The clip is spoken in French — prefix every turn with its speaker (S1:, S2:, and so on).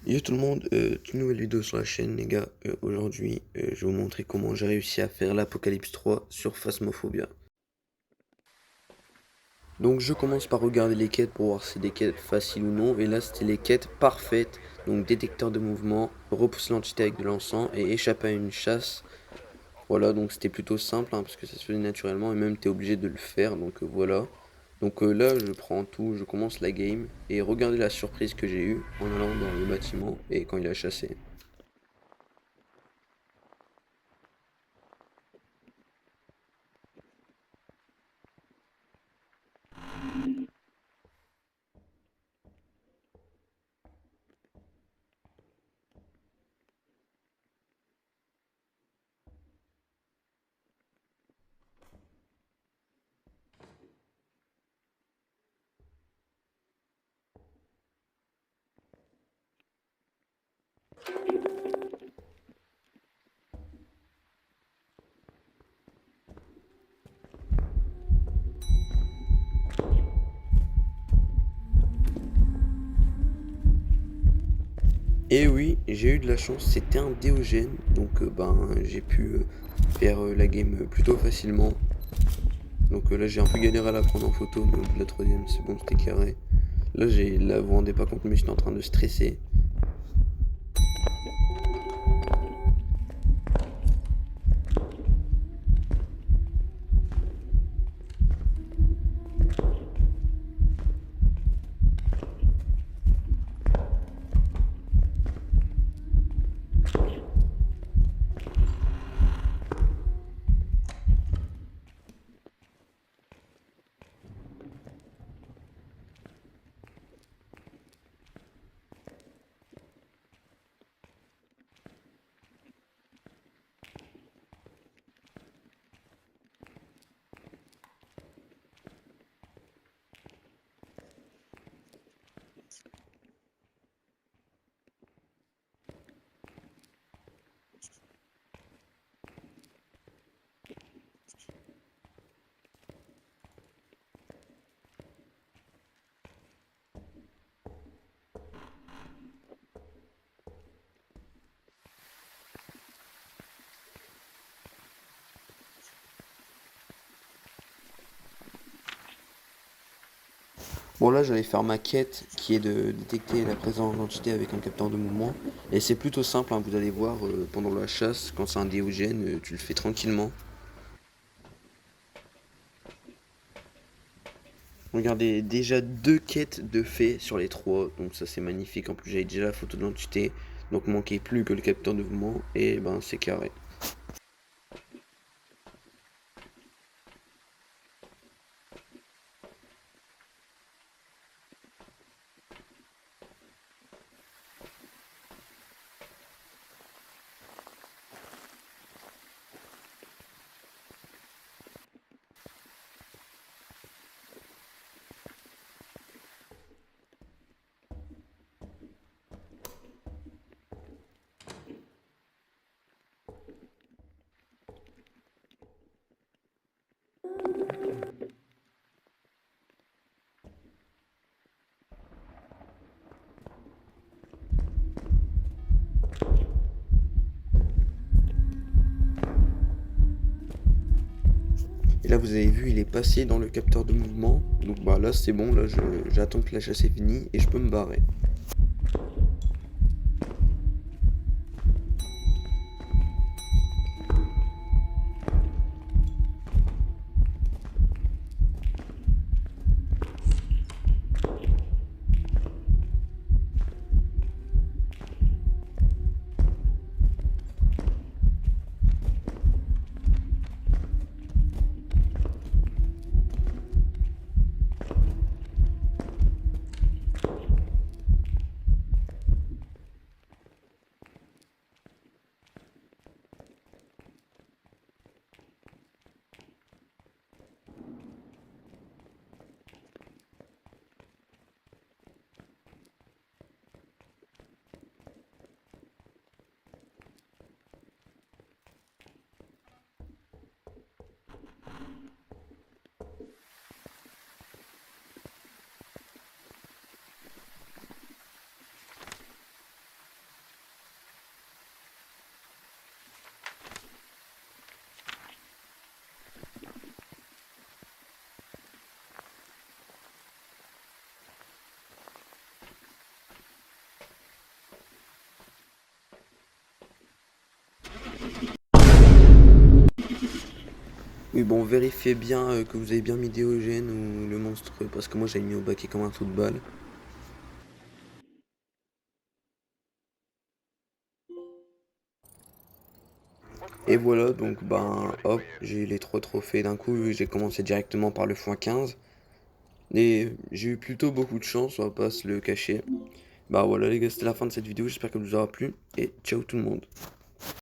S1: Yo tout le monde, une nouvelle vidéo sur la chaîne les gars. Aujourd'hui, je vais vous montrer comment j'ai réussi à faire l'Apocalypse 3 sur Phasmophobia. Donc je commence par regarder les quêtes pour voir si c'est des quêtes faciles ou non. Et là c'était les quêtes parfaites. Donc détecteur de mouvement, repousser l'entité avec de l'encens et échapper à une chasse. Voilà, donc c'était plutôt simple parce que ça se faisait naturellement et même t'es obligé de le faire. Donc voilà. Donc là je prends tout, je commence la game et regardez la surprise que j'ai eue en allant dans le bâtiment et quand il a chassé. Et oui, j'ai eu de la chance, c'était un Déogène, donc j'ai pu faire la game plutôt facilement. Donc là j'ai un peu galéré à la prendre en photo, mais au bout de la troisième c'est bon, c'était carré. Là vous vous rendez pas compte, mais j'étais en train de stresser. Bon là j'allais faire ma quête qui est de détecter la présence d'entités avec un capteur de mouvement. Et c'est plutôt simple, vous allez voir pendant la chasse, quand c'est un Déogène, tu le fais tranquillement. Regardez, déjà deux quêtes de fait sur les trois, donc ça c'est magnifique. En plus j'avais déjà la photo de l'entité, donc manquait plus que le capteur de mouvement, et ben c'est carré. Et là vous avez vu, il est passé dans le capteur de mouvement, donc bah là c'est bon, j'attends que la chasse est finie et je peux me barrer. Oui, bon, vérifiez bien que vous avez bien mis Diogène ou le monstre, parce que moi j'avais mis au baquet comme un trou de balle. Et voilà, donc ben hop, j'ai eu les 3 trophées d'un coup, j'ai commencé directement par le x15. Et j'ai eu plutôt beaucoup de chance, on va pas se le cacher. Bah voilà les gars, c'était la fin de cette vidéo, j'espère qu'elle vous aura plu, et ciao tout le monde.